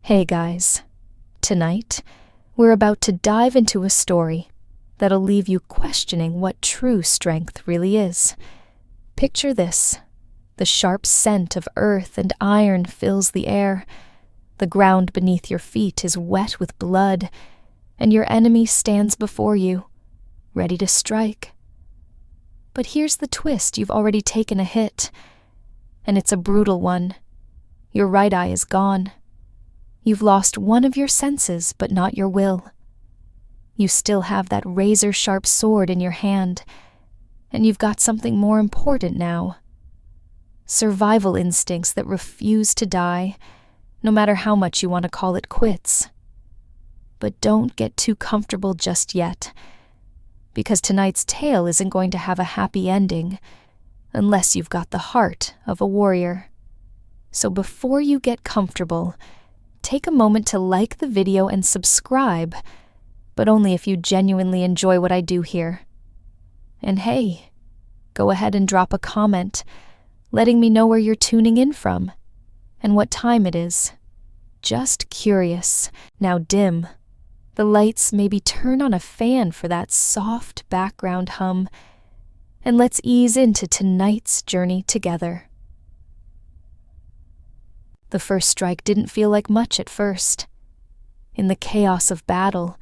Hey guys, tonight we're about to dive into a story that'll leave you questioning what true strength really is. Picture this. The sharp scent of earth and iron fills the air. The ground beneath your feet is wet with blood, and your enemy stands before you, ready to strike. But here's the twist: you've already taken a hit, and it's a brutal one. Your right eye is gone. You've lost one of your senses, but not your will. You still have that razor-sharp sword in your hand, and you've got something more important now. Survival instincts that refuse to die, no matter how much you want to call it quits. But don't get too comfortable just yet, because tonight's tale isn't going to have a happy ending unless you've got the heart of a warrior. So before you get comfortable, take a moment to like the video and subscribe, but only if you genuinely enjoy what I do here. And hey, go ahead and drop a comment, letting me know where you're tuning in from and what time it is. Just curious. Now dim the lights, maybe turn on a fan for that soft background hum, and let's ease into tonight's journey together. The first strike didn't feel like much at first. In the chaos of battle,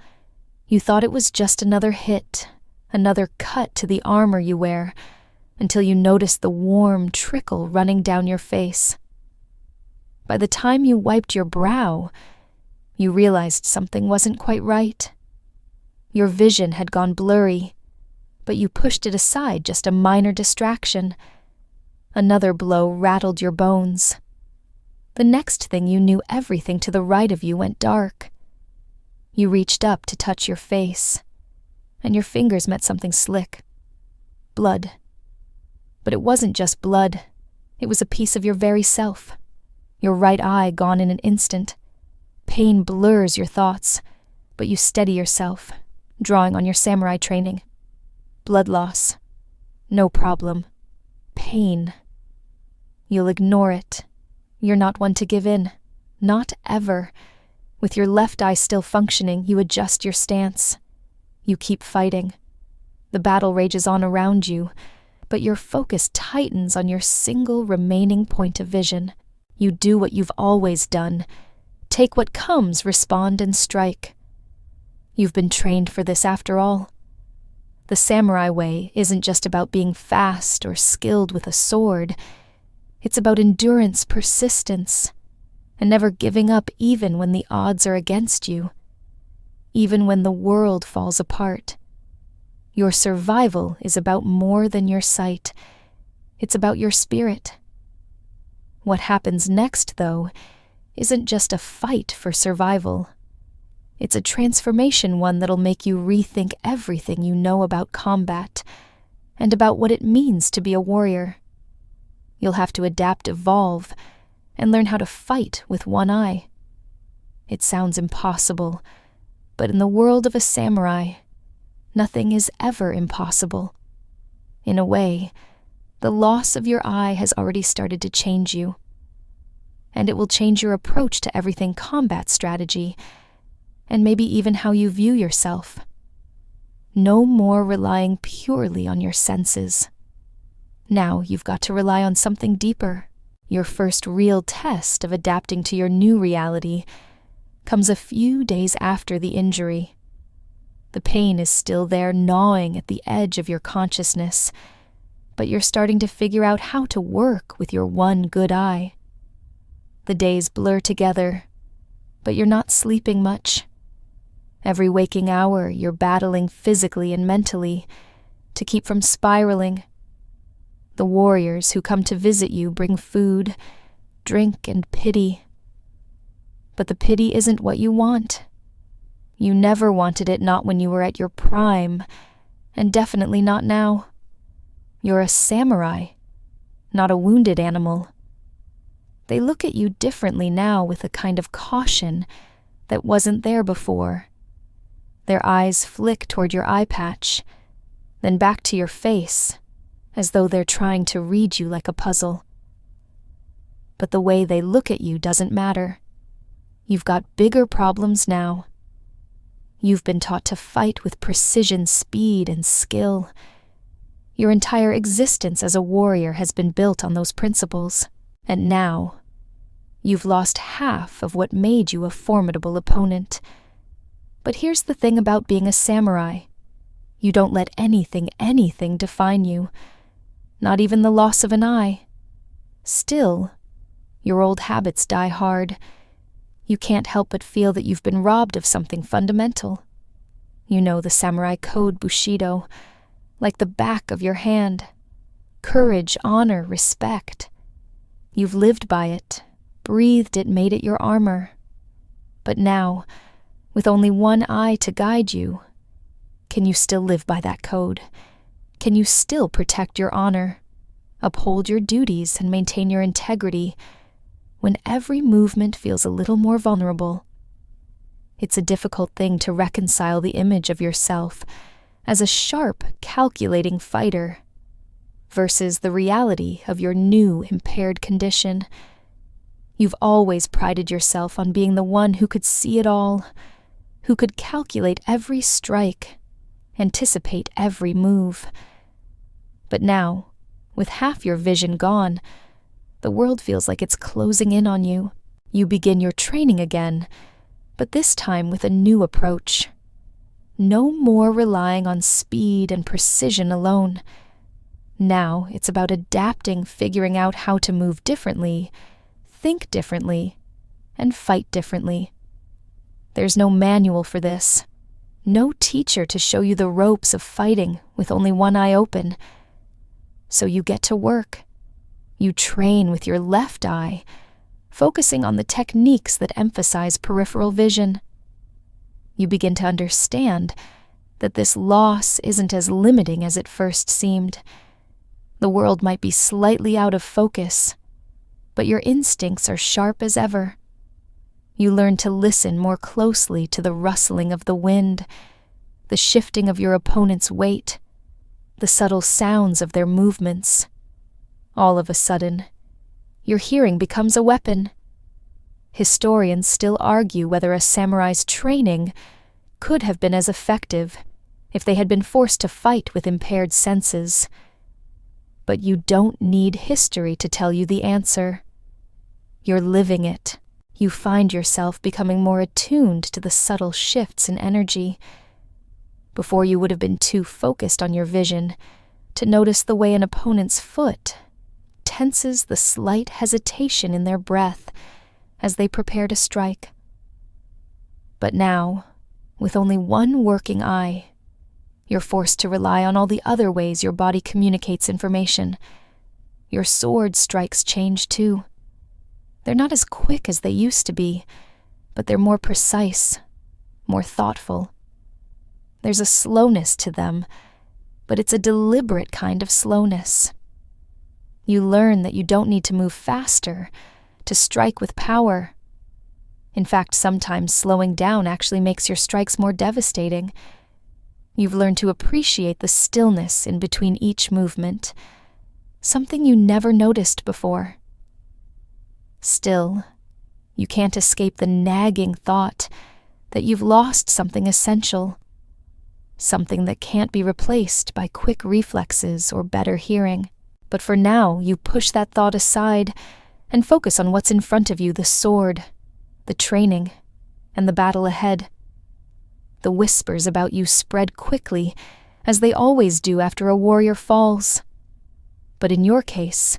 you thought it was just another hit, another cut to the armor you wear, until you noticed the warm trickle running down your face. By the time you wiped your brow, you realized something wasn't quite right. Your vision had gone blurry, but you pushed it aside, just a minor distraction. Another blow rattled your bones. The next thing you knew, everything to the right of you went dark. You reached up to touch your face, and your fingers met something slick. Blood. But it wasn't just blood. It was a piece of your very self. Your right eye gone in an instant. Pain blurs your thoughts, but you steady yourself, drawing on your samurai training. Blood loss. No problem. Pain. You'll ignore it. You're not one to give in. Not ever. With your left eye still functioning, you adjust your stance. You keep fighting. The battle rages on around you, but your focus tightens on your single remaining point of vision. You do what you've always done. Take what comes, respond, and strike. You've been trained for this after all. The samurai way isn't just about being fast or skilled with a sword. It's about endurance, persistence, and never giving up even when the odds are against you, even when the world falls apart. Your survival is about more than your sight. It's about your spirit. What happens next, though, isn't just a fight for survival. It's a transformation, one that'll make you rethink everything you know about combat and about what it means to be a warrior. You'll have to adapt, evolve, and learn how to fight with one eye. It sounds impossible, but in the world of a samurai, nothing is ever impossible. In a way, the loss of your eye has already started to change you, and it will change your approach to everything combat strategy, and maybe even how you view yourself. No more relying purely on your senses. Now you've got to rely on something deeper. Your first real test of adapting to your new reality comes a few days after the injury. The pain is still there, gnawing at the edge of your consciousness, but you're starting to figure out how to work with your one good eye. The days blur together, but you're not sleeping much. Every waking hour, you're battling physically and mentally to keep from spiraling. The warriors who come to visit you bring food, drink, and pity. But the pity isn't what you want. You never wanted it, not when you were at your prime, and definitely not now. You're a samurai, not a wounded animal. They look at you differently now, with a kind of caution that wasn't there before. Their eyes flick toward your eye patch, then back to your face, as though they're trying to read you like a puzzle. But the way they look at you doesn't matter. You've got bigger problems now. You've been taught to fight with precision, speed, and skill. Your entire existence as a warrior has been built on those principles, and now you've lost half of what made you a formidable opponent. But here's the thing about being a samurai. You don't let anything define you, not even the loss of an eye. Still, your old habits die hard. You can't help but feel that you've been robbed of something fundamental. You know the samurai code Bushido, like the back of your hand. Courage, honor, respect. You've lived by it, breathed it, made it your armor. But now, with only one eye to guide you, can you still live by that code? Can you still protect your honor, uphold your duties, and maintain your integrity when every movement feels a little more vulnerable? It's a difficult thing to reconcile the image of yourself as a sharp, calculating fighter versus the reality of your new, impaired condition. You've always prided yourself on being the one who could see it all, who could calculate every strike, anticipate every move. But now, with half your vision gone, the world feels like it's closing in on you. You begin your training again, but this time with a new approach. No more relying on speed and precision alone. Now it's about adapting, figuring out how to move differently, think differently, and fight differently. There's no manual for this. No teacher to show you the ropes of fighting with only one eye open. So you get to work. You train with your left eye, focusing on the techniques that emphasize peripheral vision. You begin to understand that this loss isn't as limiting as it first seemed. The world might be slightly out of focus, but your instincts are sharp as ever. You learn to listen more closely to the rustling of the wind, the shifting of your opponent's weight, the subtle sounds of their movements. All of a sudden, your hearing becomes a weapon. Historians still argue whether a samurai's training could have been as effective if they had been forced to fight with impaired senses. But you don't need history to tell you the answer. You're living it. You find yourself becoming more attuned to the subtle shifts in energy. Before, you would have been too focused on your vision to notice the way an opponent's foot tenses, the slight hesitation in their breath as they prepare to strike. But now, with only one working eye, you're forced to rely on all the other ways your body communicates information. Your sword strikes change too. They're not as quick as they used to be, but they're more precise, more thoughtful. There's a slowness to them, but it's a deliberate kind of slowness. You learn that you don't need to move faster to strike with power. In fact, sometimes slowing down actually makes your strikes more devastating. You've learned to appreciate the stillness in between each movement, something you never noticed before. Still, you can't escape the nagging thought that you've lost something essential, something that can't be replaced by quick reflexes or better hearing. But for now, you push that thought aside and focus on what's in front of you: the sword, the training, and the battle ahead. The whispers about you spread quickly, as they always do after a warrior falls. But in your case,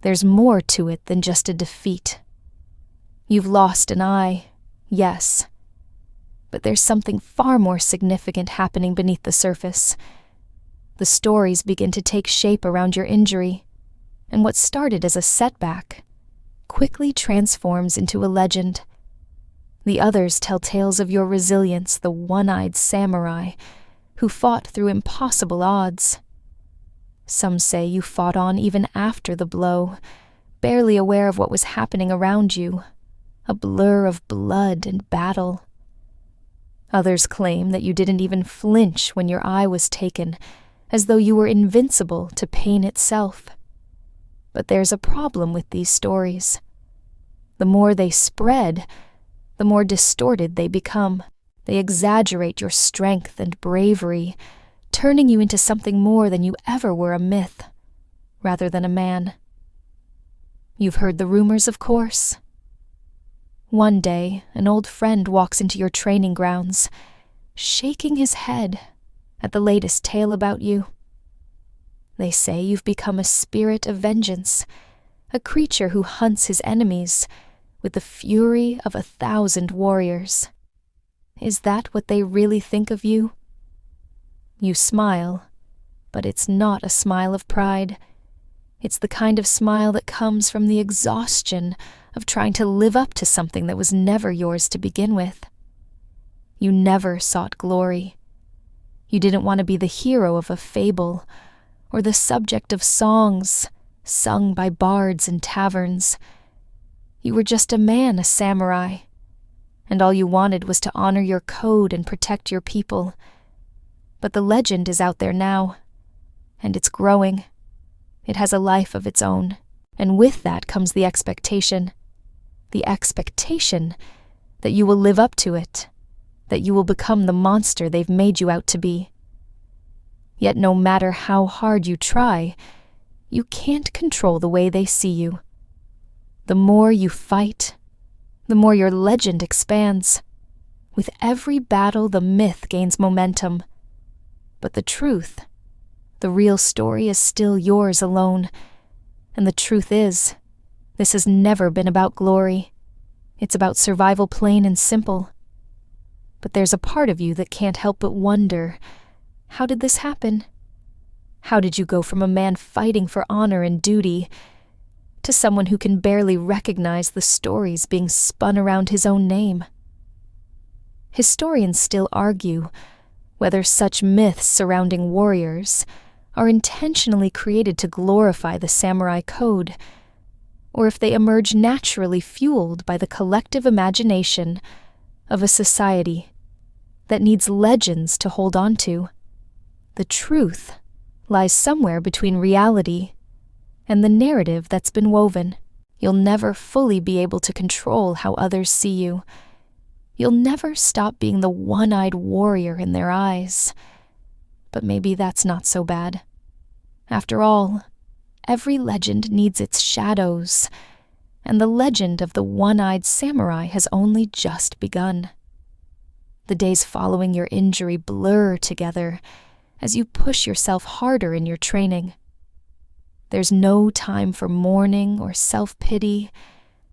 there's more to it than just a defeat. You've lost an eye, yes, but there's something far more significant happening beneath the surface. The stories begin to take shape around your injury, and what started as a setback quickly transforms into a legend. The others tell tales of your resilience, the one-eyed samurai who fought through impossible odds. Some say you fought on even after the blow, barely aware of what was happening around you, a blur of blood and battle. Others claim that you didn't even flinch when your eye was taken, as though you were invincible to pain itself. But there's a problem with these stories. The more they spread, the more distorted they become. They exaggerate your strength and bravery, turning you into something more than you ever were, a myth, rather than a man. You've heard the rumors, of course. One day, an old friend walks into your training grounds, shaking his head at the latest tale about you. They say you've become a spirit of vengeance, a creature who hunts his enemies with the fury of 1,000 warriors. Is that what they really think of you? You smile, but it's not a smile of pride. It's the kind of smile that comes from the exhaustion of trying to live up to something that was never yours to begin with. You never sought glory. You didn't want to be the hero of a fable or the subject of songs sung by bards in taverns. You were just a man, a samurai, and all you wanted was to honor your code and protect your people. But the legend is out there now, and it's growing. It has a life of its own, and with that comes the expectation. The expectation that you will live up to it, that you will become the monster they've made you out to be. Yet no matter how hard you try, you can't control the way they see you. The more you fight, the more your legend expands. With every battle, the myth gains momentum. But the truth, the real story, is still yours alone. And the truth is, this has never been about glory. It's about survival, plain and simple. But there's a part of you that can't help but wonder, how did this happen? How did you go from a man fighting for honor and duty to someone who can barely recognize the stories being spun around his own name? Historians still argue whether such myths surrounding warriors are intentionally created to glorify the samurai code, or if they emerge naturally fueled by the collective imagination of a society that needs legends to hold on to. The truth lies somewhere between reality and the narrative that's been woven. You'll never fully be able to control how others see you. You'll never stop being the one-eyed warrior in their eyes. But maybe that's not so bad. After all, every legend needs its shadows, and the legend of the one-eyed samurai has only just begun. The days following your injury blur together as you push yourself harder in your training. There's no time for mourning or self-pity,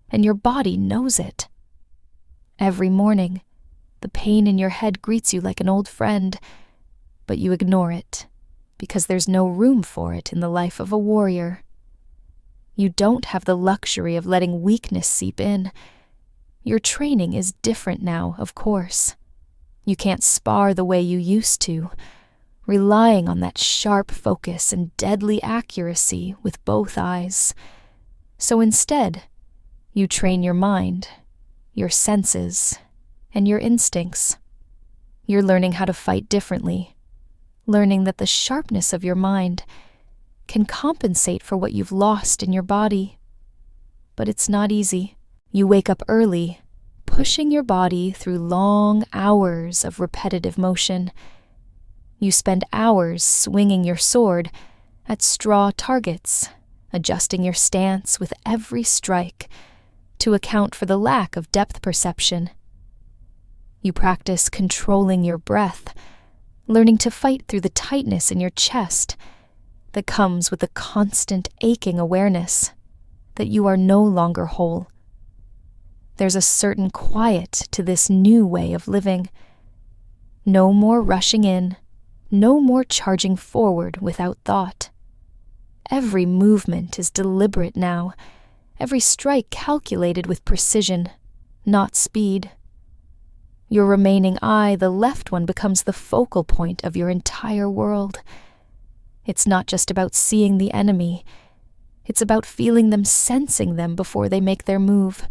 and your body knows it. Every morning, the pain in your head greets you like an old friend, but you ignore it because there's no room for it in the life of a warrior. You don't have the luxury of letting weakness seep in. Your training is different now, of course. You can't spar the way you used to, relying on that sharp focus and deadly accuracy with both eyes. So instead, you train your mind, your senses, and your instincts. You're learning how to fight differently, learning that the sharpness of your mind can compensate for what you've lost in your body. But it's not easy. You wake up early, pushing your body through long hours of repetitive motion. You spend hours swinging your sword at straw targets, adjusting your stance with every strike to account for the lack of depth perception. You practice controlling your breath, learning to fight through the tightness in your chest that comes with the constant aching awareness that you are no longer whole. There's a certain quiet to this new way of living. No more rushing in, no more charging forward without thought. Every movement is deliberate now, every strike calculated with precision, not speed. Your remaining eye, the left one, becomes the focal point of your entire world. It's not just about seeing the enemy. It's about feeling them, sensing them before they make their move.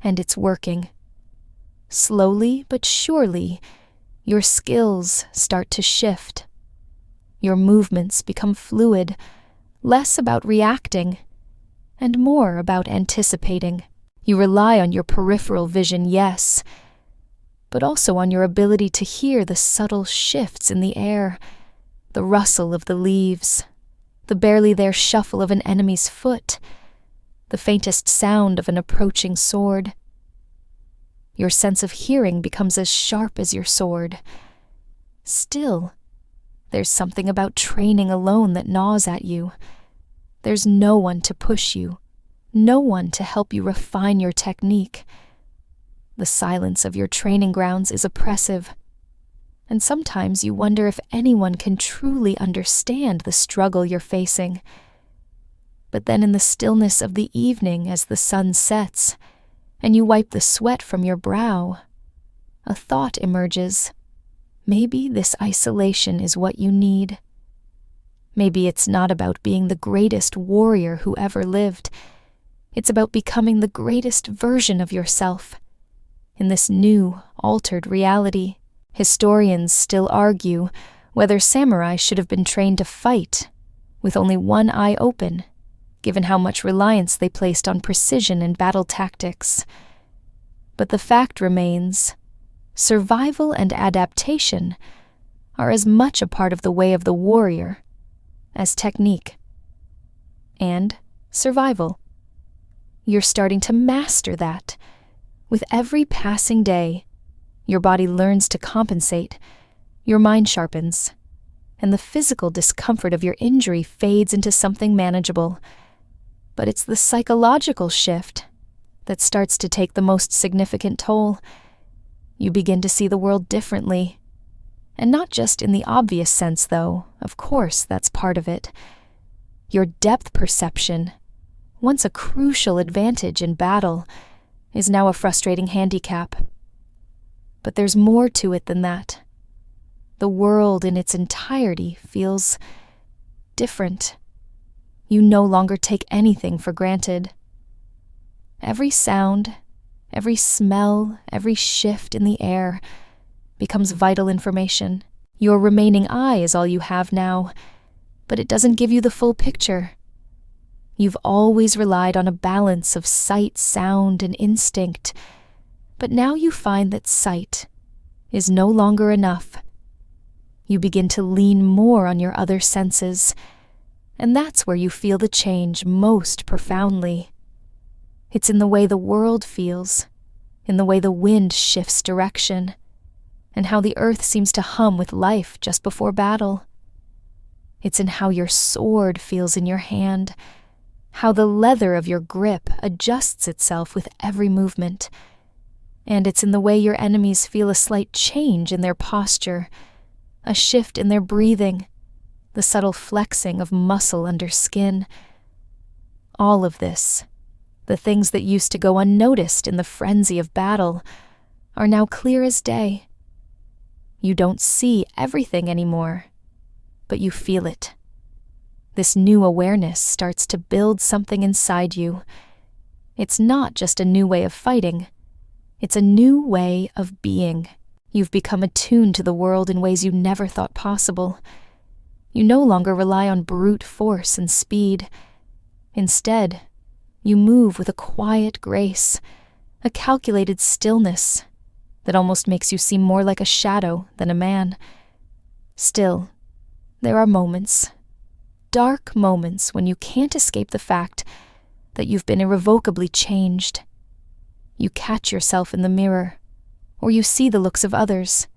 And it's working. Slowly but surely, your skills start to shift. Your movements become fluid, less about reacting, and more about anticipating. You rely on your peripheral vision, yes, but also on your ability to hear the subtle shifts in the air, the rustle of the leaves, the barely there shuffle of an enemy's foot, the faintest sound of an approaching sword. Your sense of hearing becomes as sharp as your sword. Still, there's something about training alone that gnaws at you. There's no one to push you, no one to help you refine your technique. The silence of your training grounds is oppressive, and sometimes you wonder if anyone can truly understand the struggle you're facing. But then in the stillness of the evening as the sun sets, and you wipe the sweat from your brow, a thought emerges. Maybe this isolation is what you need. Maybe it's not about being the greatest warrior who ever lived. It's about becoming the greatest version of yourself. In this new, altered reality, historians still argue whether samurai should have been trained to fight with only one eye open, given how much reliance they placed on precision and battle tactics. But the fact remains, survival and adaptation are as much a part of the way of the warrior as technique. And survival. You're starting to master that. With every passing day, your body learns to compensate, your mind sharpens, and the physical discomfort of your injury fades into something manageable. But it's the psychological shift that starts to take the most significant toll. You begin to see the world differently. And not just in the obvious sense, though. Of course, that's part of it. Your depth perception, once a crucial advantage in battle, is now a frustrating handicap. But there's more to it than that. The world in its entirety feels different. You no longer take anything for granted. Every sound, every smell, every shift in the air becomes vital information. Your remaining eye is all you have now, but it doesn't give you the full picture. You've always relied on a balance of sight, sound, and instinct, but now you find that sight is no longer enough. You begin to lean more on your other senses, and that's where you feel the change most profoundly. It's in the way the world feels, in the way the wind shifts direction, and how the earth seems to hum with life just before battle. It's in how your sword feels in your hand, how the leather of your grip adjusts itself with every movement. And it's in the way your enemies feel a slight change in their posture, a shift in their breathing, the subtle flexing of muscle under skin. All of this, the things that used to go unnoticed in the frenzy of battle, are now clear as day. You don't see everything anymore, but you feel it. This new awareness starts to build something inside you. It's not just a new way of fighting. It's a new way of being. You've become attuned to the world in ways you never thought possible. You no longer rely on brute force and speed. Instead, you move with a quiet grace, a calculated stillness that almost makes you seem more like a shadow than a man. Still, there are moments, dark moments, when you can't escape the fact that you've been irrevocably changed. You catch yourself in the mirror, or you see the looks of others,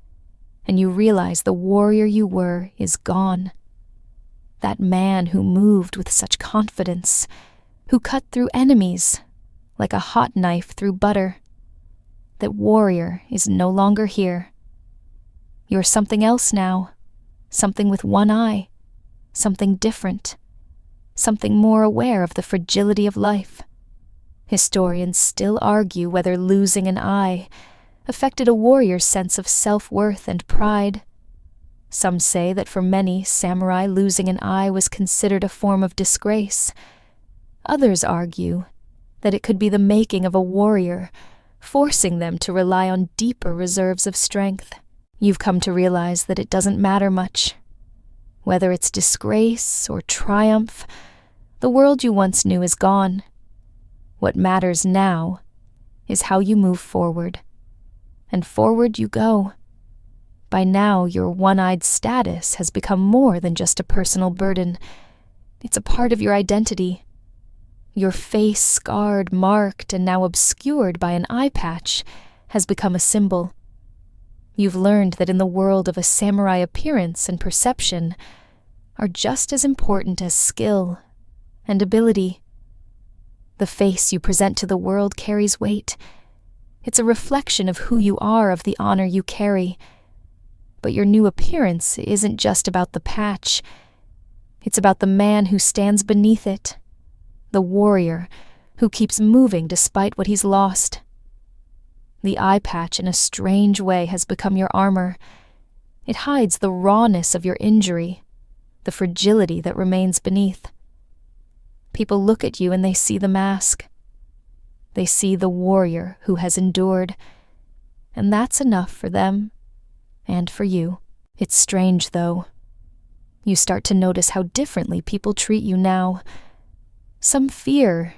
and you realize the warrior you were is gone. That man who moved with such confidence, who cut through enemies like a hot knife through butter. That warrior is no longer here. You're something else now, something with one eye, something different, something more aware of the fragility of life. Historians still argue whether losing an eye affected a warrior's sense of self-worth and pride. Some say that for many samurai, losing an eye was considered a form of disgrace. Others argue that it could be the making of a warrior, forcing them to rely on deeper reserves of strength. You've come to realize that it doesn't matter much. Whether it's disgrace or triumph, the world you once knew is gone. What matters now is how you move forward. And forward you go. By now, your one-eyed status has become more than just a personal burden. It's a part of your identity. Your face, scarred, marked, and now obscured by an eye patch, has become a symbol. You've learned that in the world of a samurai, appearance and perception are just as important as skill and ability. The face you present to the world carries weight. It's a reflection of who you are, of the honor you carry. But your new appearance isn't just about the patch. It's about the man who stands beneath it, the warrior who keeps moving despite what he's lost. The eye patch, in a strange way, has become your armor. It hides the rawness of your injury, the fragility that remains beneath. People look at you and they see the mask. They see the warrior who has endured, and that's enough for them and for you. It's strange, though. You start to notice how differently people treat you now. Some fear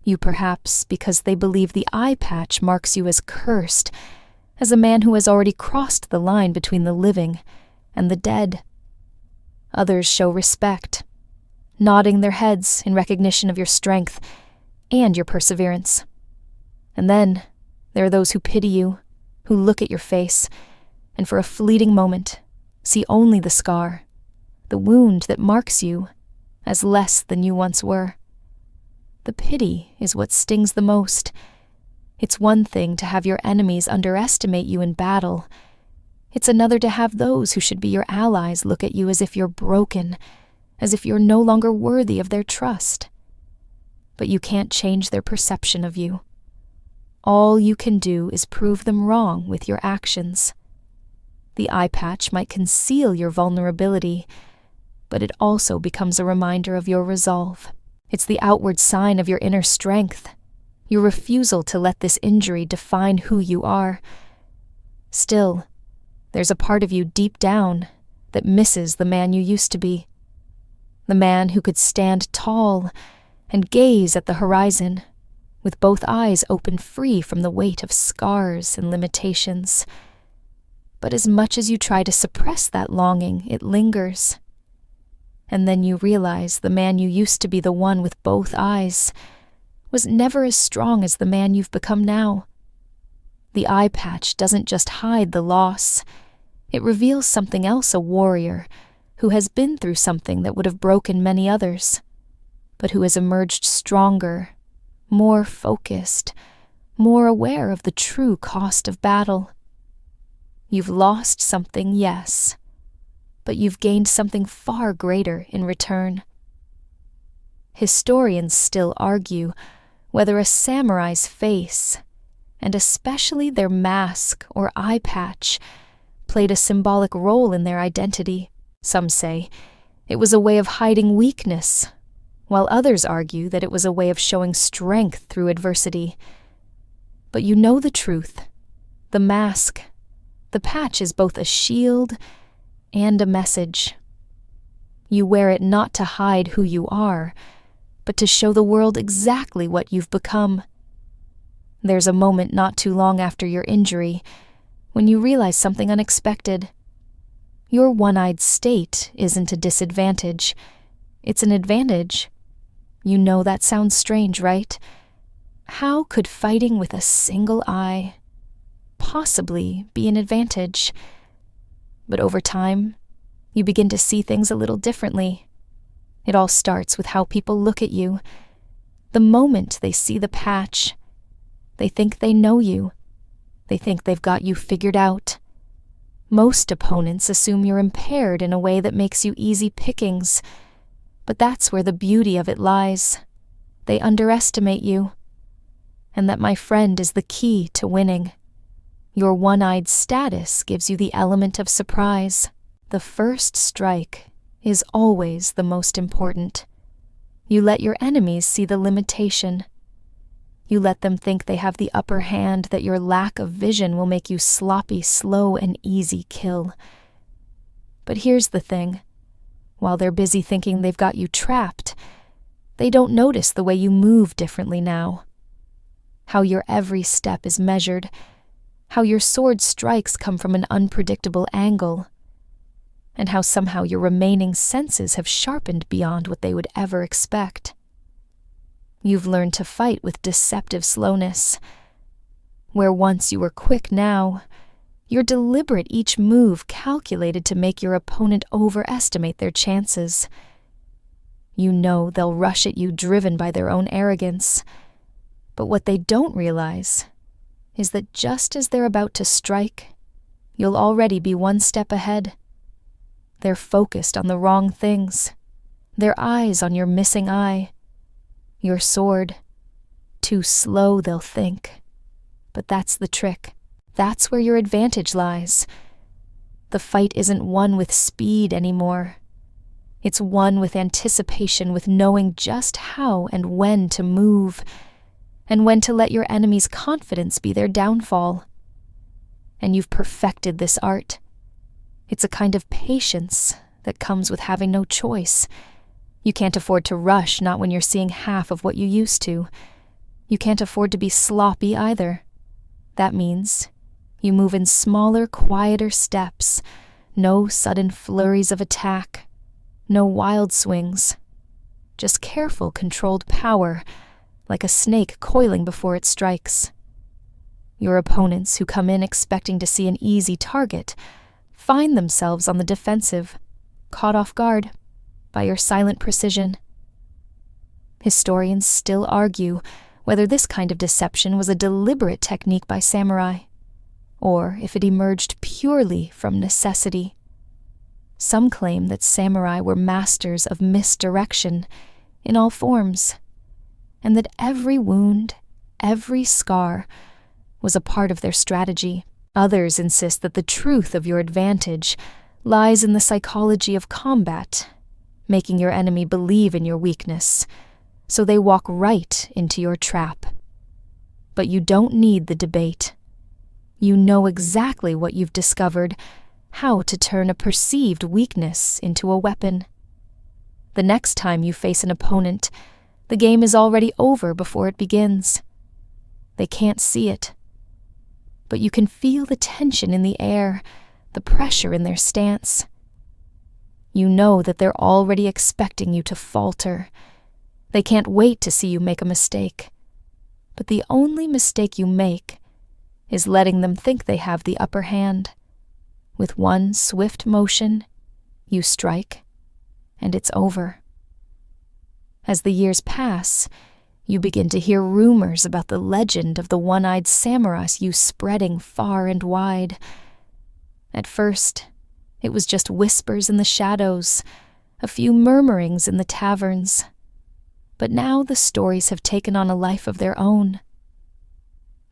you, perhaps, because they believe the eye patch marks you as cursed, as a man who has already crossed the line between the living and the dead. Others show respect, nodding their heads in recognition of your strength and your perseverance. And then there are those who pity you, who look at your face, and for a fleeting moment see only the scar, the wound that marks you as less than you once were. The pity is what stings the most. It's one thing to have your enemies underestimate you in battle. It's another to have those who should be your allies look at you as if you're broken, as if you're no longer worthy of their trust. But you can't change their perception of you. All you can do is prove them wrong with your actions. The eye patch might conceal your vulnerability, but it also becomes a reminder of your resolve. It's the outward sign of your inner strength, your refusal to let this injury define who you are. Still, there's a part of you deep down that misses the man you used to be. The man who could stand tall and gaze at the horizon, with both eyes open free from the weight of scars and limitations. But as much as you try to suppress that longing, it lingers. And then you realize the man you used to be, the one with both eyes, was never as strong as the man you've become now. The eye patch doesn't just hide the loss. It reveals something else, a warrior who has been through something that would have broken many others, but who has emerged stronger, more focused, more aware of the true cost of battle. You've lost something, yes, but you've gained something far greater in return. Historians still argue whether a samurai's face, and especially their mask or eye patch, played a symbolic role in their identity. Some say it was a way of hiding weakness, while others argue that it was a way of showing strength through adversity. But you know the truth. The mask, the patch, is both a shield and a message. You wear it not to hide who you are, but to show the world exactly what you've become. There's a moment not too long after your injury when you realize something unexpected. Your one-eyed state isn't a disadvantage. It's an advantage. You know that sounds strange, right? How could fighting with a single eye possibly be an advantage? But over time, you begin to see things a little differently. It all starts with how people look at you. The moment they see the patch, they think they know you. They think they've got you figured out. Most opponents assume you're impaired in a way that makes you easy pickings, but that's where the beauty of it lies. They underestimate you. And that, my friend, is the key to winning. Your one-eyed status gives you the element of surprise. The first strike is always the most important. You let your enemies see the limitation. You let them think they have the upper hand, that your lack of vision will make you sloppy, slow, and easy kill. But here's the thing. While they're busy thinking they've got you trapped, they don't notice the way you move differently now. how your every step is measured, how your sword strikes come from an unpredictable angle, and how somehow your remaining senses have sharpened beyond what they would ever expect. You've learned to fight with deceptive slowness. Where once you were quick now, you're deliberate, each move calculated to make your opponent overestimate their chances. You know they'll rush at you driven by their own arrogance. But what they don't realize is that just as they're about to strike, you'll already be one step ahead. They're focused on the wrong things. Their eyes on your missing eye. Your sword. Too slow, they'll think. But that's the trick. That's where your advantage lies. The fight isn't won with speed anymore. It's won with anticipation, with knowing just how and when to move, and when to let your enemy's confidence be their downfall. And you've perfected this art. It's a kind of patience that comes with having no choice. You can't afford to rush, not when you're seeing half of what you used to. You can't afford to be sloppy either. That means you move in smaller, quieter steps, no sudden flurries of attack, no wild swings, just careful, controlled power, like a snake coiling before it strikes. Your opponents, who come in expecting to see an easy target, find themselves on the defensive, caught off guard by your silent precision. Historians still argue whether this kind of deception was a deliberate technique by samurai, or if it emerged purely from necessity. Some claim that samurai were masters of misdirection in all forms, and that every wound, every scar, was a part of their strategy. Others insist that the truth of your advantage lies in the psychology of combat, making your enemy believe in your weakness, so they walk right into your trap. But you don't need the debate. You know exactly what you've discovered, how to turn a perceived weakness into a weapon. The next time you face an opponent, the game is already over before it begins. They can't see it, but you can feel the tension in the air, the pressure in their stance. You know that they're already expecting you to falter. They can't wait to see you make a mistake. But the only mistake you make is letting them think they have the upper hand. With one swift motion, you strike, and it's over. As the years pass, you begin to hear rumors about the legend of the one-eyed samurai you spreading far and wide. At first, it was just whispers in the shadows, a few murmurings in the taverns. But now the stories have taken on a life of their own.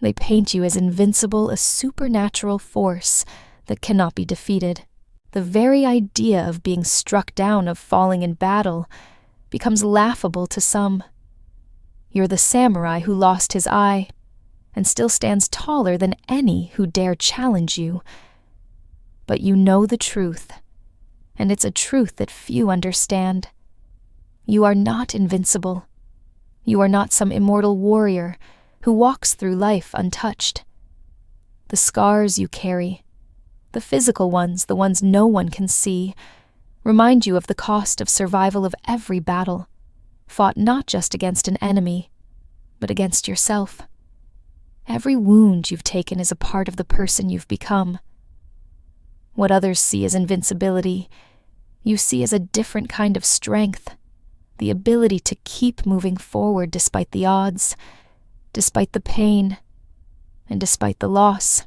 They paint you as invincible, a supernatural force that cannot be defeated. The very idea of being struck down, of falling in battle, becomes laughable to some. You're the samurai who lost his eye, and still stands taller than any who dare challenge you. But you know the truth, and it's a truth that few understand. You are not invincible. You are not some immortal warrior who walks through life untouched. The scars you carry, the physical ones, the ones no one can see, remind you of the cost of survival of every battle, fought not just against an enemy, but against yourself. Every wound you've taken is a part of the person you've become. What others see as invincibility, you see as a different kind of strength, the ability to keep moving forward despite the odds, despite the pain, and despite the loss.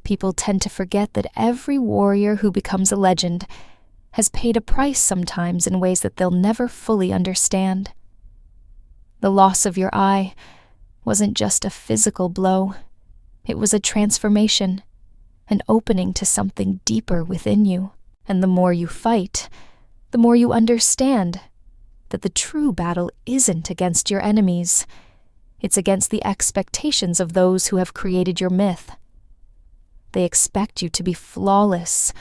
People tend to forget that every warrior who becomes a legend has paid a price sometimes in ways that they'll never fully understand. The loss of your eye wasn't just a physical blow. It was a transformation, an opening to something deeper within you. And the more you fight, the more you understand that the true battle isn't against your enemies. It's against the expectations of those who have created your myth. They expect you to be flawless,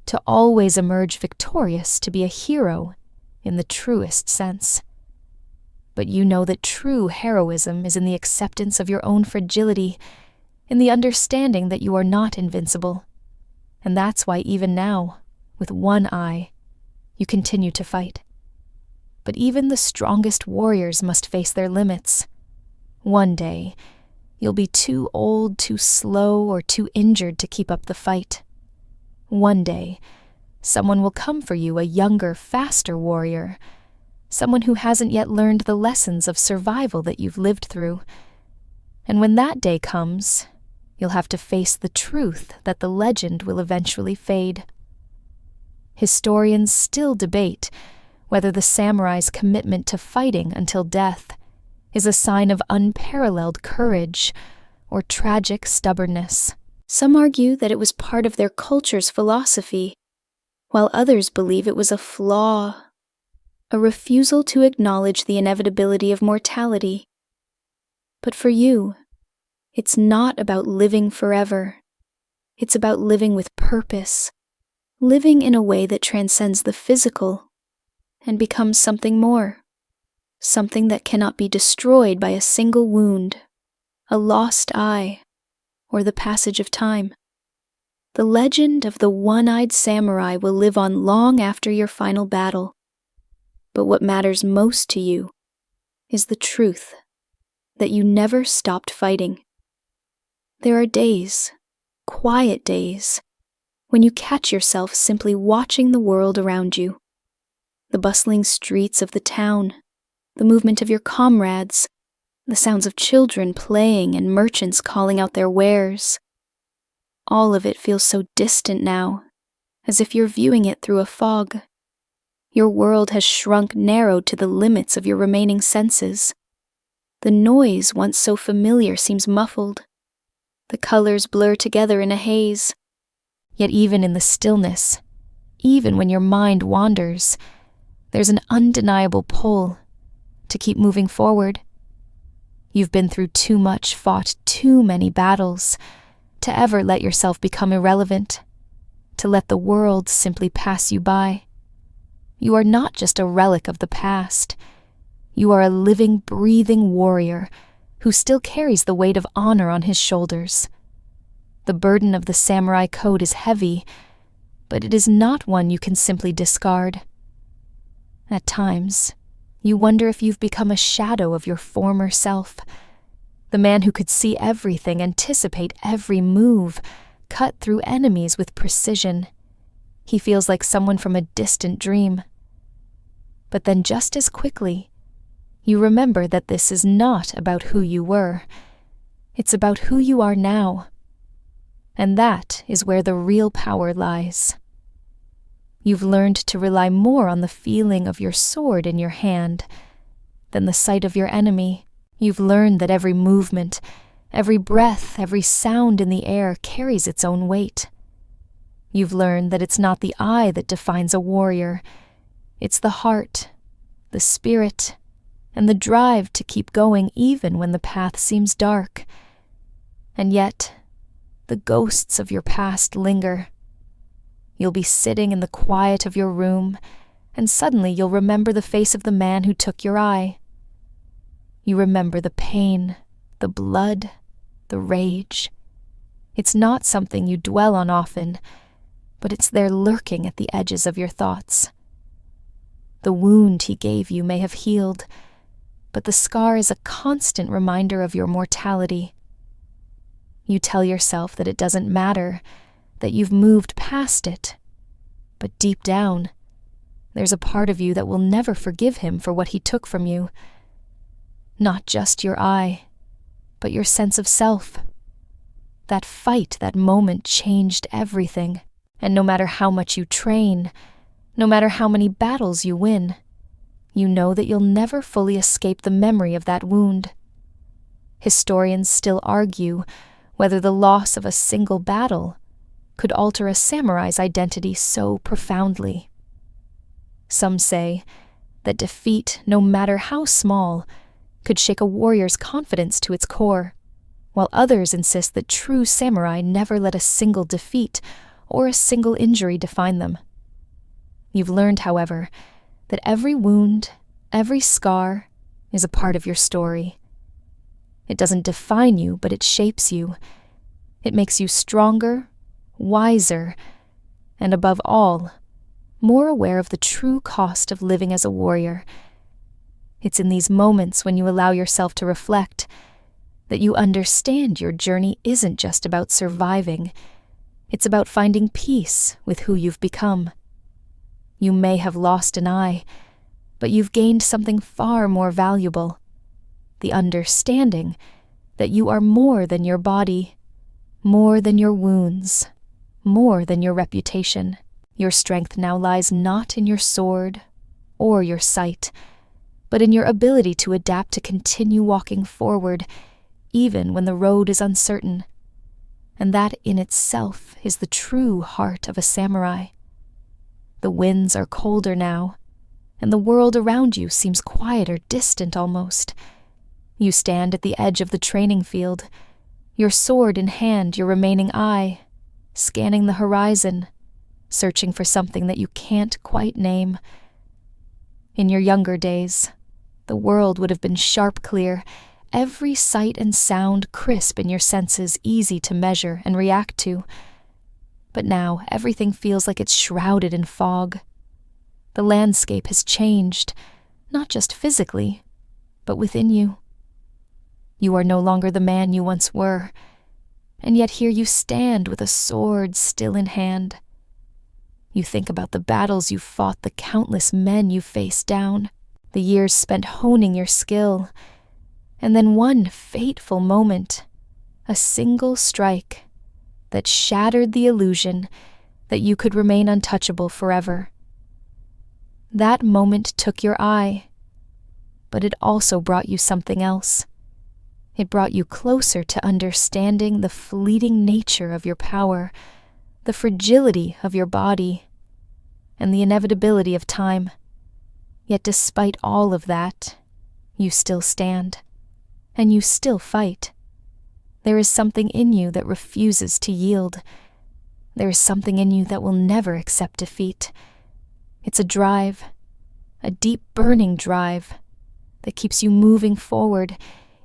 to always emerge victorious, to be a hero in the truest sense. But you know that true heroism is in the acceptance of your own fragility, in the understanding that you are not invincible. And that's why even now, with one eye, you continue to fight. But even the strongest warriors must face their limits. One day, you'll be too old, too slow, or too injured to keep up the fight. One day, someone will come for you, a younger, faster warrior, someone who hasn't yet learned the lessons of survival that you've lived through. And when that day comes, you'll have to face the truth that the legend will eventually fade. Historians still debate whether the samurai's commitment to fighting until death is a sign of unparalleled courage or tragic stubbornness. Some argue that it was part of their culture's philosophy, while others believe it was a flaw, a refusal to acknowledge the inevitability of mortality. But for you, it's not about living forever. It's about living with purpose, living in a way that transcends the physical and becomes something more, something that cannot be destroyed by a single wound, a lost eye, or the passage of time. The legend of the one-eyed samurai will live on long after your final battle. But what matters most to you is the truth that you never stopped fighting. There are days, quiet days, when you catch yourself simply watching the world around you. The bustling streets of the town, the movement of your comrades, the sounds of children playing and merchants calling out their wares. All of it feels so distant now, as if you're viewing it through a fog. Your world has shrunk narrow to the limits of your remaining senses. The noise once so familiar seems muffled. The colors blur together in a haze. Yet even in the stillness, even when your mind wanders, there's an undeniable pull to keep moving forward. You've been through too much, fought too many battles, to ever let yourself become irrelevant, to let the world simply pass you by. You are not just a relic of the past. You are a living, breathing warrior who still carries the weight of honor on his shoulders. The burden of the samurai code is heavy, but it is not one you can simply discard. At times, you wonder if you've become a shadow of your former self, the man who could see everything, anticipate every move, cut through enemies with precision. He feels like someone from a distant dream. But then just as quickly, you remember that this is not about who you were. It's about who you are now. And that is where the real power lies. You've learned to rely more on the feeling of your sword in your hand than the sight of your enemy. You've learned that every movement, every breath, every sound in the air carries its own weight. You've learned that it's not the eye that defines a warrior. It's the heart, the spirit, and the drive to keep going even when the path seems dark. And yet, the ghosts of your past linger. You'll be sitting in the quiet of your room, and suddenly you'll remember the face of the man who took your eye. You remember the pain, the blood, the rage. It's not something you dwell on often, but it's there lurking at the edges of your thoughts. The wound he gave you may have healed, but the scar is a constant reminder of your mortality. You tell yourself that it doesn't matter, that you've moved past it. But deep down, there's a part of you that will never forgive him for what he took from you. Not just your eye, but your sense of self. That fight, that moment changed everything. And no matter how much you train, no matter how many battles you win, you know that you'll never fully escape the memory of that wound. Historians still argue whether the loss of a single battle could alter a samurai's identity so profoundly. Some say that defeat, no matter how small, could shake a warrior's confidence to its core, while others insist that true samurai never let a single defeat or a single injury define them. You've learned, however, that every wound, every scar, is a part of your story. It doesn't define you, but it shapes you. It makes you stronger, wiser, and above all, more aware of the true cost of living as a warrior. It's in these moments when you allow yourself to reflect that you understand your journey isn't just about surviving. It's about finding peace with who you've become. You may have lost an eye, but you've gained something far more valuable: the understanding that you are more than your body, more than your wounds, more than your reputation. Your strength now lies not in your sword or your sight, but in your ability to adapt to continue walking forward, even when the road is uncertain. And that in itself is the true heart of a samurai. The winds are colder now, and the world around you seems quieter, distant almost. You stand at the edge of the training field, your sword in hand, your remaining eye, scanning the horizon, searching for something that you can't quite name. In your younger days, the world would have been sharp clear, every sight and sound crisp in your senses, easy to measure and react to. But now everything feels like it's shrouded in fog. The landscape has changed, not just physically, but within you. You are no longer the man you once were, and yet here you stand with a sword still in hand. You think about the battles you've fought, the countless men you've faced down, the years spent honing your skill, and then one fateful moment, a single strike that shattered the illusion that you could remain untouchable forever. That moment took your eye, but it also brought you something else. It brought you closer to understanding the fleeting nature of your power, the fragility of your body, and the inevitability of time. Yet despite all of that, you still stand, and you still fight. There is something in you that refuses to yield. There is something in you that will never accept defeat. It's a drive, a deep burning drive, that keeps you moving forward,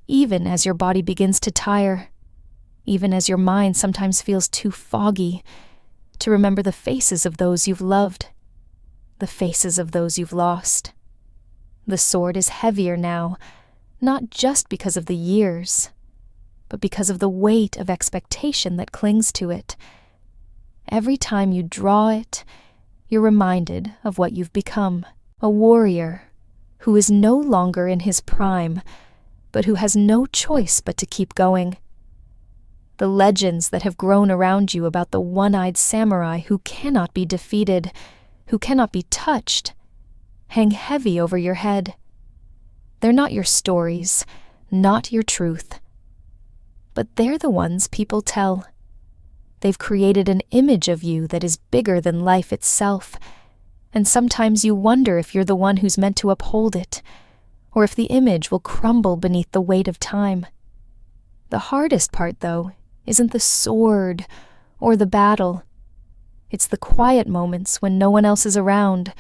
even as your body begins to tire, even as your mind sometimes feels too foggy to remember the faces of those you've loved, the faces of those you've lost. The sword is heavier now, not just because of the years, but because of the weight of expectation that clings to it. Every time you draw it, you're reminded of what you've become, a warrior who is no longer in his prime, but who has no choice but to keep going. The legends that have grown around you about the one-eyed samurai who cannot be defeated, who cannot be touched, hang heavy over your head. They're not your stories, not your truth, but they're the ones people tell. They've created an image of you that is bigger than life itself, and sometimes you wonder if you're the one who's meant to uphold it, or if the image will crumble beneath the weight of time. The hardest part, though, isn't the sword or the battle. It's the quiet moments when no one else is around,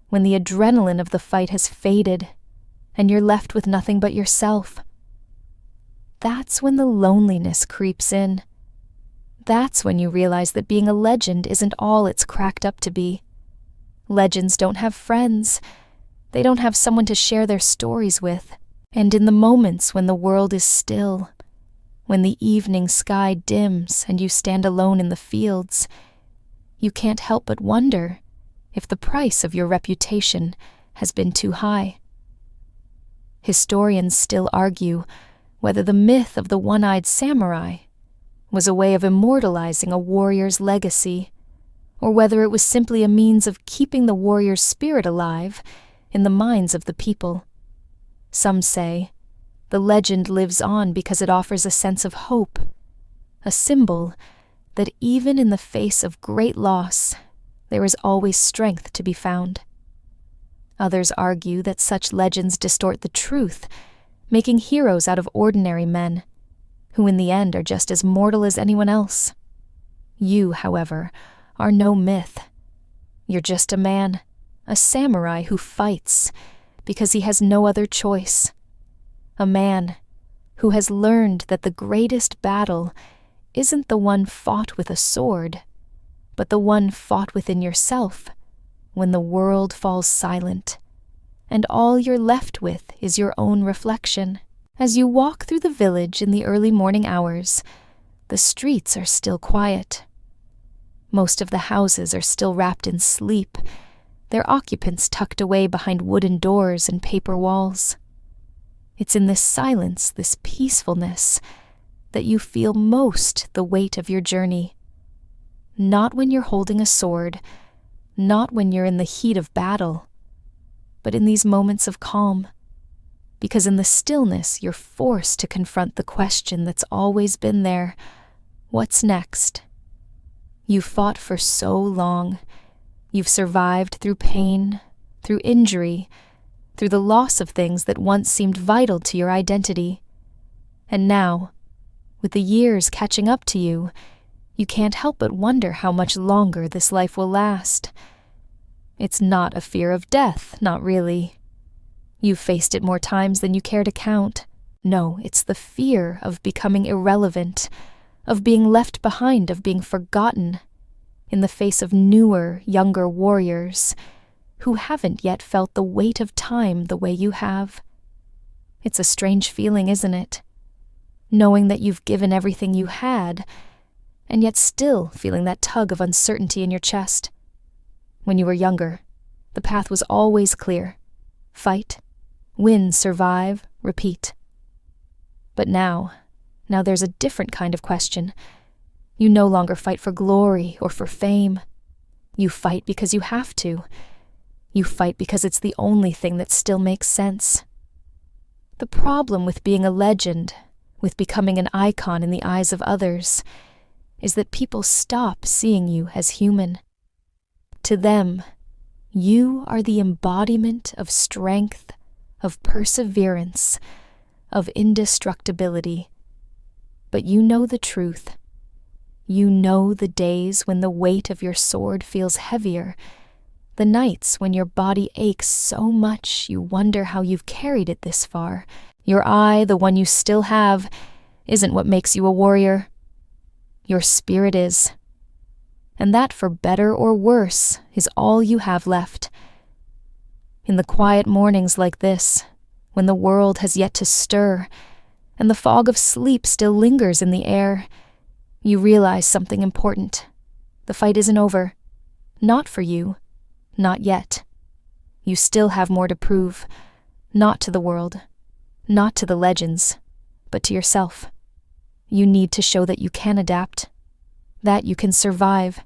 when the adrenaline of the fight has faded, and you're left with nothing but yourself. That's when the loneliness creeps in. That's when you realize that being a legend isn't all it's cracked up to be. Legends don't have friends. They don't have someone to share their stories with. And in the moments when the world is still, when the evening sky dims and you stand alone in the fields, you can't help but wonder if the price of your reputation has been too high. Historians still argue whether the myth of the one-eyed samurai was a way of immortalizing a warrior's legacy, or whether it was simply a means of keeping the warrior's spirit alive in the minds of the people. Some say the legend lives on because it offers a sense of hope, a symbol that even in the face of great loss, there is always strength to be found. Others argue that such legends distort the truth, making heroes out of ordinary men, who in the end are just as mortal as anyone else. You, however, are no myth. You're just a man, a samurai who fights because he has no other choice, a man who has learned that the greatest battle isn't the one fought with a sword, but the one fought within yourself when the world falls silent, and all you're left with is your own reflection. As you walk through the village in the early morning hours, the streets are still quiet. Most of the houses are still wrapped in sleep, their occupants tucked away behind wooden doors and paper walls. It's in this silence, this peacefulness, that you feel most the weight of your journey. Not when you're holding a sword, not when you're in the heat of battle, but in these moments of calm, because in the stillness you're forced to confront the question that's always been there: what's next? You've fought for so long. You've survived through pain, through injury, through the loss of things that once seemed vital to your identity. And now, with the years catching up to you, you can't help but wonder how much longer this life will last. It's not a fear of death, not really. You've faced it more times than you care to count. No, it's the fear of becoming irrelevant, of being left behind, of being forgotten, in the face of newer, younger warriors who haven't yet felt the weight of time the way you have. It's a strange feeling, isn't it? Knowing that you've given everything you had, and yet still feeling that tug of uncertainty in your chest. When you were younger, the path was always clear. Fight, win, survive, repeat. But now there's a different kind of question. You no longer fight for glory or for fame. You fight because you have to. You fight because it's the only thing that still makes sense. The problem with being a legend, with becoming an icon in the eyes of others, is that people stop seeing you as human. To them, you are the embodiment of strength, of perseverance, of indestructibility. But you know the truth. You know the days when the weight of your sword feels heavier, the nights when your body aches so much you wonder how you've carried it this far. Your eye, the one you still have, isn't what makes you a warrior. Your spirit is. And that, for better or worse, is all you have left. In the quiet mornings like this, when the world has yet to stir, and the fog of sleep still lingers in the air, you realize something important. The fight isn't over. Not for you. Not yet. You still have more to prove. Not to the world. Not to the legends. But to yourself. You need to show that you can adapt. That you can survive.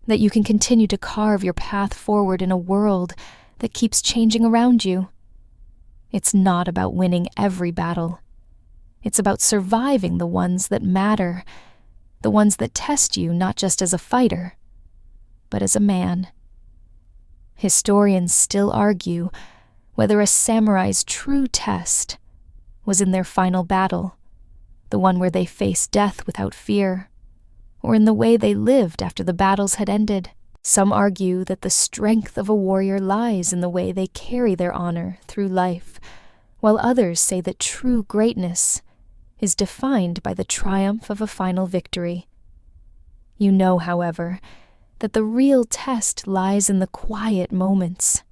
That you can continue to carve your path forward in a world that keeps changing around you. It's not about winning every battle. It's about surviving the ones that matter, the ones that test you not just as a fighter, but as a man. Historians still argue whether a samurai's true test was in their final battle, the one where they faced death without fear, or in the way they lived after the battles had ended. Some argue that the strength of a warrior lies in the way they carry their honor through life, while others say that true greatness is defined by the triumph of a final victory. You know, however, that the real test lies in the quiet moments,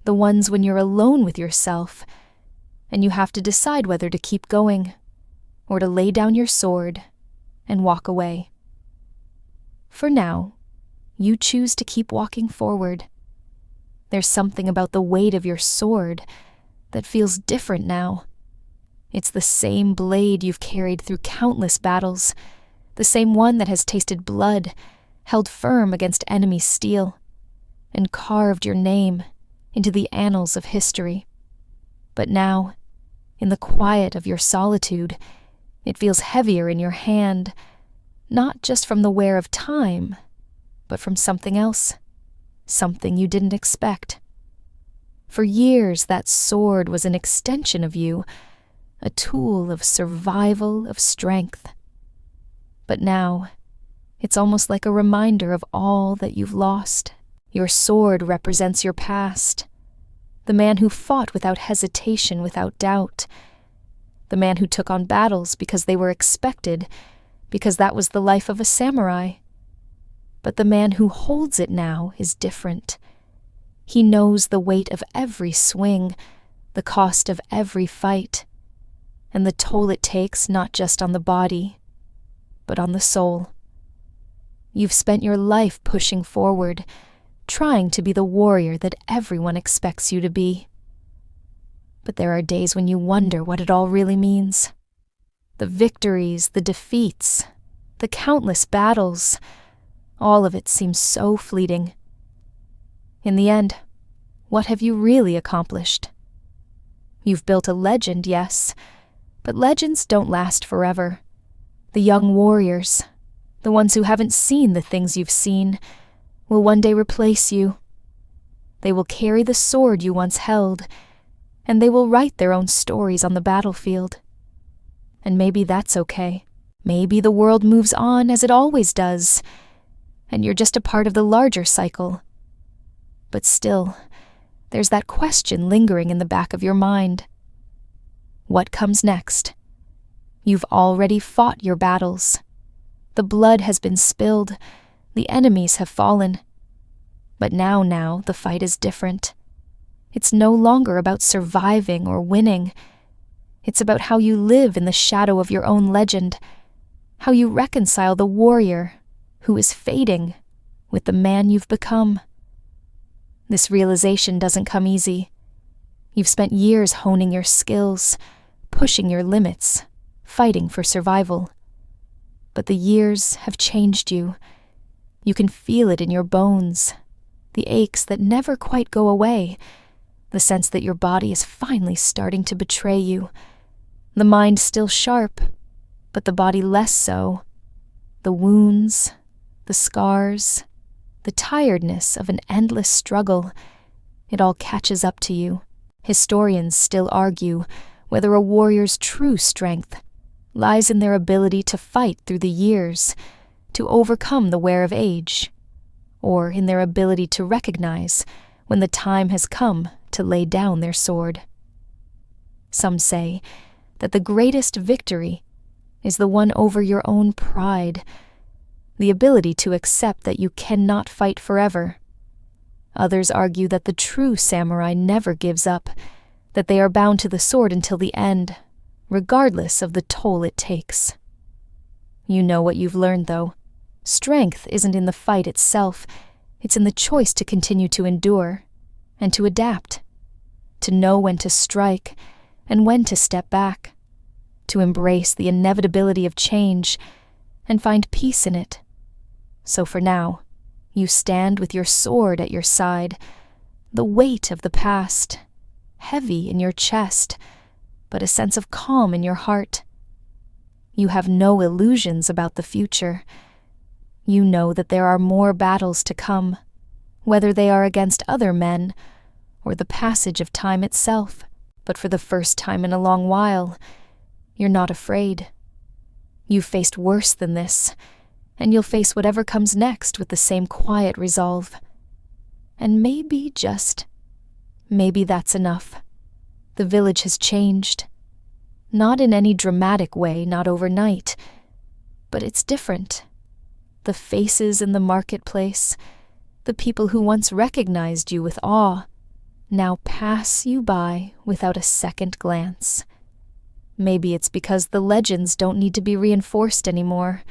the ones when you're alone with yourself, and you have to decide whether to keep going, or to lay down your sword and walk away. For now, you choose to keep walking forward. There's something about the weight of your sword that feels different now. It's the same blade you've carried through countless battles, the same one that has tasted blood, held firm against enemy steel, and carved your name into the annals of history. But now, in the quiet of your solitude, it feels heavier in your hand, not just from the wear of time, but from something else, something you didn't expect. For years, that sword was an extension of you, a tool of survival, of strength. But now, it's almost like a reminder of all that you've lost. Your sword represents your past, the man who fought without hesitation, without doubt, the man who took on battles because they were expected, because that was the life of a samurai. But the man who holds it now is different. He knows the weight of every swing, the cost of every fight, and the toll it takes not just on the body, but on the soul. You've spent your life pushing forward, trying to be the warrior that everyone expects you to be. But there are days when you wonder what it all really means. The victories, the defeats, the countless battles, all of it seems so fleeting. In the end, what have you really accomplished? You've built a legend, yes, but legends don't last forever. The young warriors, the ones who haven't seen the things you've seen, will one day replace you. They will carry the sword you once held, and they will write their own stories on the battlefield. And maybe that's okay. Maybe the world moves on as it always does, and you're just a part of the larger cycle. But still, there's that question lingering in the back of your mind. What comes next? You've already fought your battles. The blood has been spilled, the enemies have fallen. But now the fight is different. It's no longer about surviving or winning. It's about how you live in the shadow of your own legend, how you reconcile the warrior who is fading with the man you've become. This realization doesn't come easy. You've spent years honing your skills, pushing your limits, fighting for survival. But the years have changed you. You can feel it in your bones, the aches that never quite go away, the sense that your body is finally starting to betray you, the mind still sharp, but the body less so, the wounds, the scars, the tiredness of an endless struggle. It all catches up to you. Historians still argue whether a warrior's true strength lies in their ability to fight through the years, to overcome the wear of age, or in their ability to recognize when the time has come to lay down their sword. Some say that the greatest victory is the one over your own pride, the ability to accept that you cannot fight forever. Others argue that the true samurai never gives up, that they are bound to the sword until the end, regardless of the toll it takes. You know what you've learned, though. Strength isn't in the fight itself, it's in the choice to continue to endure and to adapt, to know when to strike and when to step back, to embrace the inevitability of change and find peace in it. So for now, you stand with your sword at your side, the weight of the past, heavy in your chest, but a sense of calm in your heart. You have no illusions about the future. You know that there are more battles to come, whether they are against other men or the passage of time itself. But for the first time in a long while, you're not afraid. You've faced worse than this, and you'll face whatever comes next with the same quiet resolve. And maybe, just maybe that's enough. The village has changed. Not in any dramatic way, not overnight, but it's different. The faces in the marketplace, the people who once recognized you with awe, now pass you by without a second glance. Maybe it's because the legends don't need to be reinforced anymore.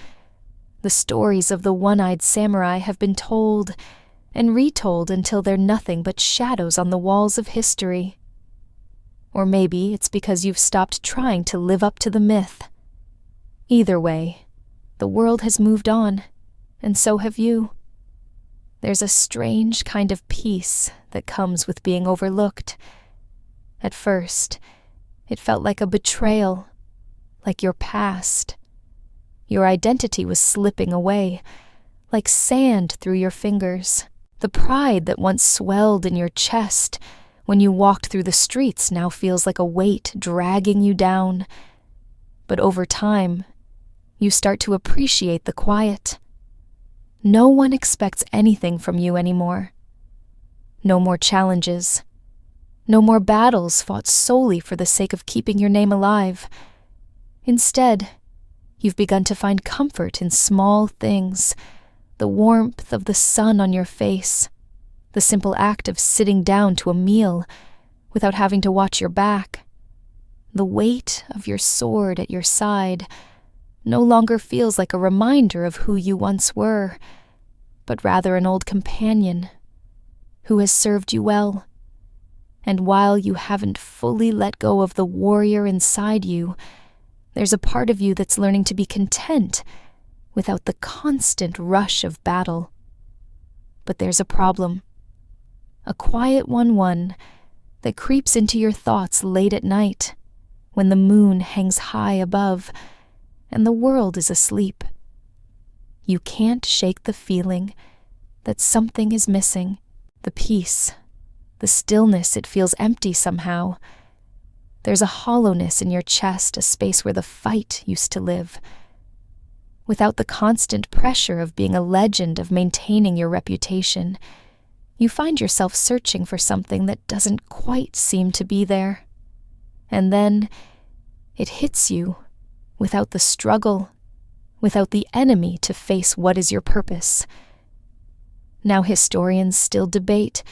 The stories of the one-eyed samurai have been told and retold until they're nothing but shadows on the walls of history. Or maybe it's because you've stopped trying to live up to the myth. Either way, the world has moved on, and so have you. There's a strange kind of peace that comes with being overlooked. At first, it felt like a betrayal, like your past. Your identity was slipping away, like sand through your fingers. The pride that once swelled in your chest when you walked through the streets now feels like a weight dragging you down. But over time, you start to appreciate the quiet. No one expects anything from you anymore. No more challenges. No more battles fought solely for the sake of keeping your name alive. Instead, you've begun to find comfort in small things, the warmth of the sun on your face, the simple act of sitting down to a meal without having to watch your back. The weight of your sword at your side no longer feels like a reminder of who you once were, but rather an old companion who has served you well. And while you haven't fully let go of the warrior inside you, there's a part of you that's learning to be content without the constant rush of battle. But there's a problem. A quiet one that creeps into your thoughts late at night, when the moon hangs high above and the world is asleep. You can't shake the feeling that something is missing, the peace, the stillness. It feels empty somehow. There's a hollowness in your chest, a space where the fight used to live. Without the constant pressure of being a legend, of maintaining your reputation, you find yourself searching for something that doesn't quite seem to be there. And then it hits you, without the struggle, without the enemy to face what is your purpose. Now historians still debate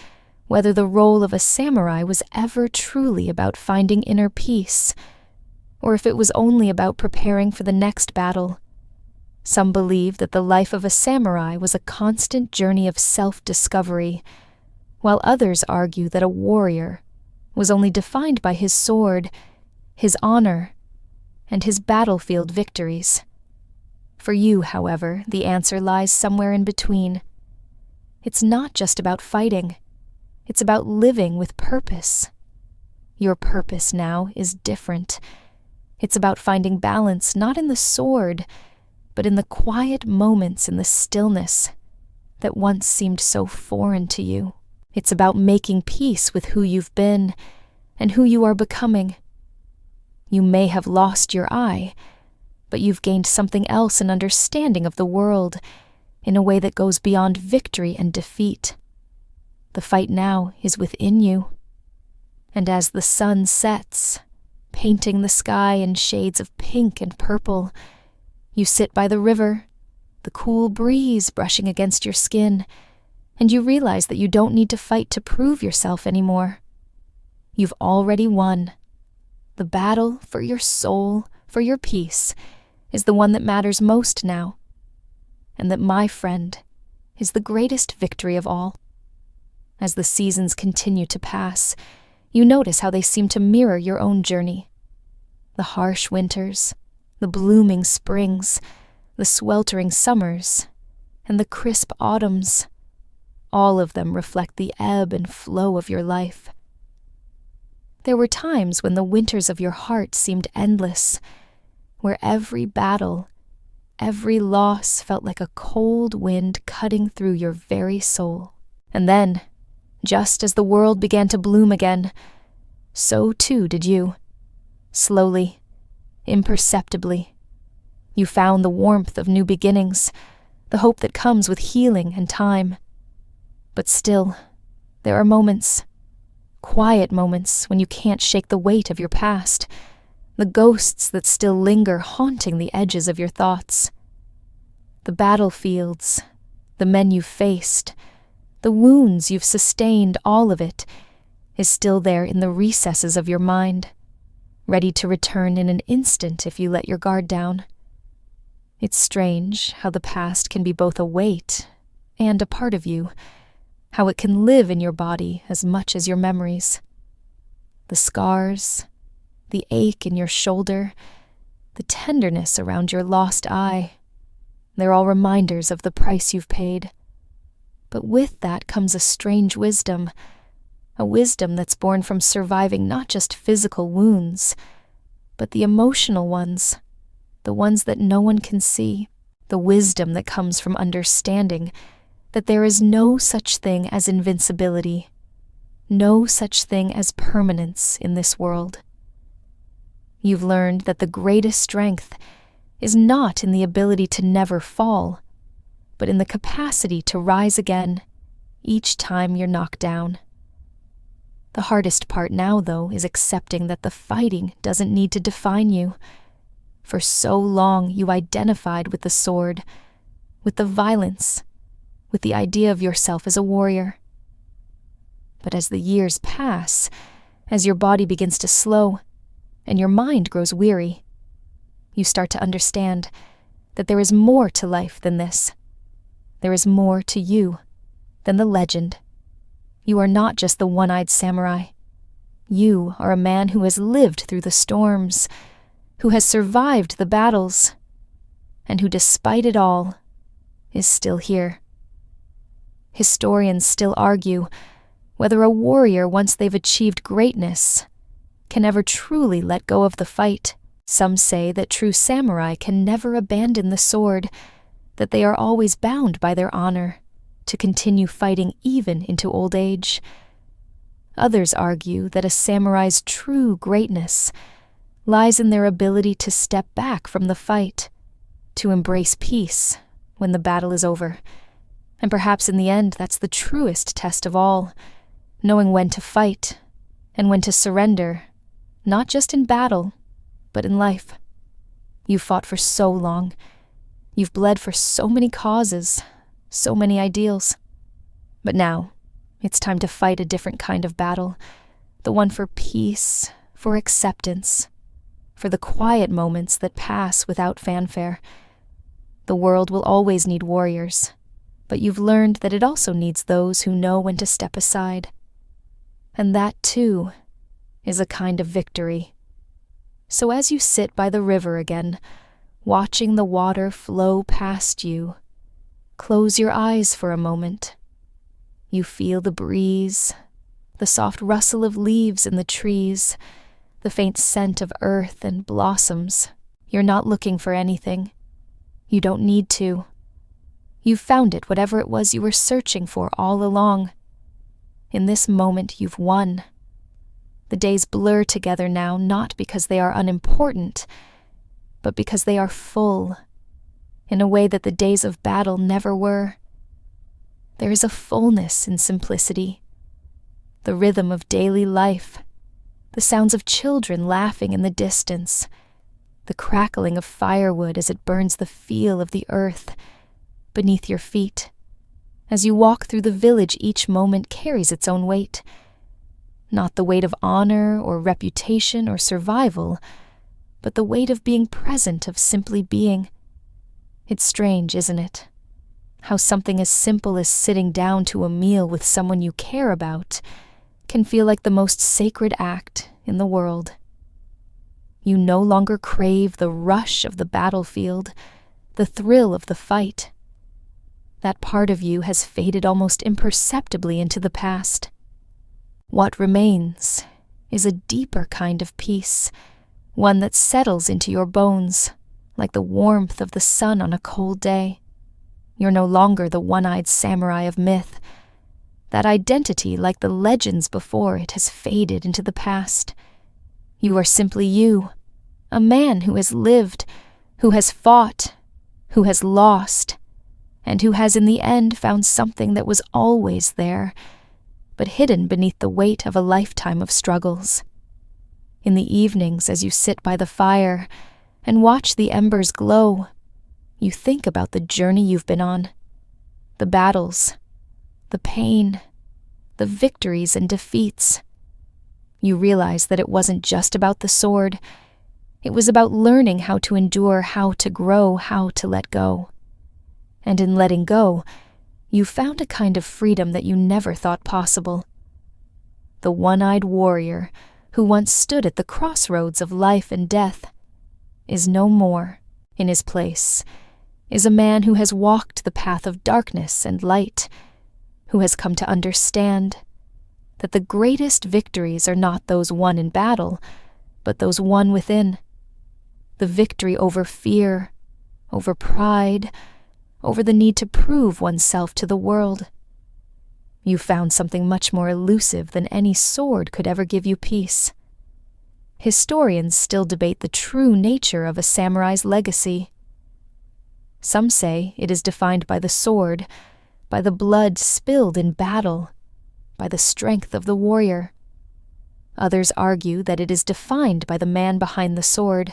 whether the role of a samurai was ever truly about finding inner peace, or if it was only about preparing for the next battle. Some believe that the life of a samurai was a constant journey of self-discovery, while others argue that a warrior was only defined by his sword, his honor, and his battlefield victories. For you, however, the answer lies somewhere in between. It's not just about fighting. It's about living with purpose. Your purpose now is different. It's about finding balance not in the sword, but in the quiet moments in the stillness that once seemed so foreign to you. It's about making peace with who you've been and who you are becoming. You may have lost your eye, but you've gained something else, an understanding of the world, in a way that goes beyond victory and defeat. The fight now is within you. And as the sun sets, painting the sky in shades of pink and purple, you sit by the river, the cool breeze brushing against your skin, and you realize that you don't need to fight to prove yourself anymore. You've already won. The battle for your soul, for your peace, is the one that matters most now. And that, my friend, is the greatest victory of all. As the seasons continue to pass, you notice how they seem to mirror your own journey. The harsh winters, the blooming springs, the sweltering summers, and the crisp autumns, all of them reflect the ebb and flow of your life. There were times when the winters of your heart seemed endless, where every battle, every loss felt like a cold wind cutting through your very soul. And then, just as the world began to bloom again, so too did you. Slowly, imperceptibly, you found the warmth of new beginnings, the hope that comes with healing and time. But still, there are moments, quiet moments, when you can't shake the weight of your past, the ghosts that still linger haunting the edges of your thoughts. The battlefields, the men you've faced, the wounds you've sustained, all of it is still there in the recesses of your mind, ready to return in an instant if you let your guard down. It's strange how the past can be both a weight and a part of you, how it can live in your body as much as your memories. The scars, the ache in your shoulder, the tenderness around your lost eye, they're all reminders of the price you've paid. But with that comes a strange wisdom, a wisdom that's born from surviving not just physical wounds, but the emotional ones, the ones that no one can see, the wisdom that comes from understanding that there is no such thing as invincibility, no such thing as permanence in this world. You've learned that the greatest strength is not in the ability to never fall, but in the capacity to rise again each time you're knocked down. The hardest part now, though, is accepting that the fighting doesn't need to define you. For so long you identified with the sword, with the violence, with the idea of yourself as a warrior. But as the years pass, as your body begins to slow, and your mind grows weary, you start to understand that there is more to life than this. There is more to you than the legend. You are not just the one-eyed samurai. You are a man who has lived through the storms, who has survived the battles, and who, despite it all, is still here. Historians still argue whether a warrior, once they've achieved greatness, can ever truly let go of the fight. Some say that true samurai can never abandon the sword, that they are always bound by their honor to continue fighting even into old age. Others argue that a samurai's true greatness lies in their ability to step back from the fight, to embrace peace when the battle is over. And perhaps in the end, that's the truest test of all, knowing when to fight and when to surrender, not just in battle, but in life. You've fought for so long. You've bled for so many causes, so many ideals. But now, it's time to fight a different kind of battle, the one for peace, for acceptance, for the quiet moments that pass without fanfare. The world will always need warriors, but you've learned that it also needs those who know when to step aside. And that, too, is a kind of victory. So as you sit by the river again, watching the water flow past you, close your eyes for a moment. You feel the breeze, the soft rustle of leaves in the trees, the faint scent of earth and blossoms. You're not looking for anything. You don't need to. You've found it, whatever it was you were searching for all along. In this moment, you've won. The days blur together now, not because they are unimportant, but because they are full, in a way that the days of battle never were. There is a fullness in simplicity, the rhythm of daily life, the sounds of children laughing in the distance, the crackling of firewood as it burns the feel of the earth beneath your feet. As you walk through the village, each moment carries its own weight. Not the weight of honor or reputation or survival, but the weight of being present, of simply being. It's strange, isn't it? How something as simple as sitting down to a meal with someone you care about can feel like the most sacred act in the world. You no longer crave the rush of the battlefield, the thrill of the fight. That part of you has faded almost imperceptibly into the past. What remains is a deeper kind of peace, one that settles into your bones, like the warmth of the sun on a cold day. You're no longer the one-eyed samurai of myth. That identity, like the legends before it, has faded into the past. You are simply you, a man who has lived, who has fought, who has lost, and who has in the end found something that was always there, but hidden beneath the weight of a lifetime of struggles. In the evenings, as you sit by the fire and watch the embers glow, you think about the journey you've been on, the battles, the pain, the victories and defeats. You realize that it wasn't just about the sword. It was about learning how to endure, how to grow, how to let go. And in letting go, you found a kind of freedom that you never thought possible. The one-eyed warrior who once stood at the crossroads of life and death is no more. In his place is a man who has walked the path of darkness and light, who has come to understand that the greatest victories are not those won in battle, but those won within. The victory over fear, over pride, over the need to prove oneself to the world. You found something much more elusive than any sword could ever give you peace. Historians still debate the true nature of a samurai's legacy. Some say it is defined by the sword, by the blood spilled in battle, by the strength of the warrior. Others argue that it is defined by the man behind the sword,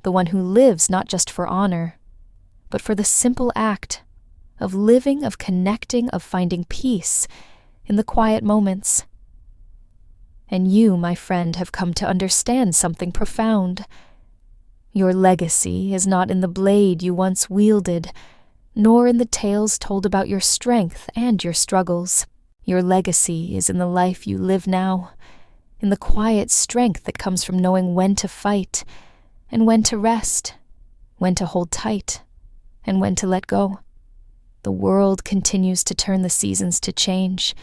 the one who lives not just for honor, but for the simple act of living, of connecting, of finding peace in the quiet moments. And you, my friend, have come to understand something profound. Your legacy is not in the blade you once wielded, nor in the tales told about your strength and your struggles. Your legacy is in the life you live now, in the quiet strength that comes from knowing when to fight and when to rest, when to hold tight and when to let go. The world continues to turn the seasons to change,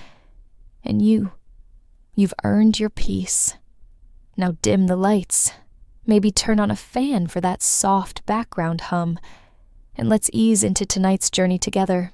and you've earned your peace. Now dim the lights, maybe turn on a fan for that soft background hum, and let's ease into tonight's journey together.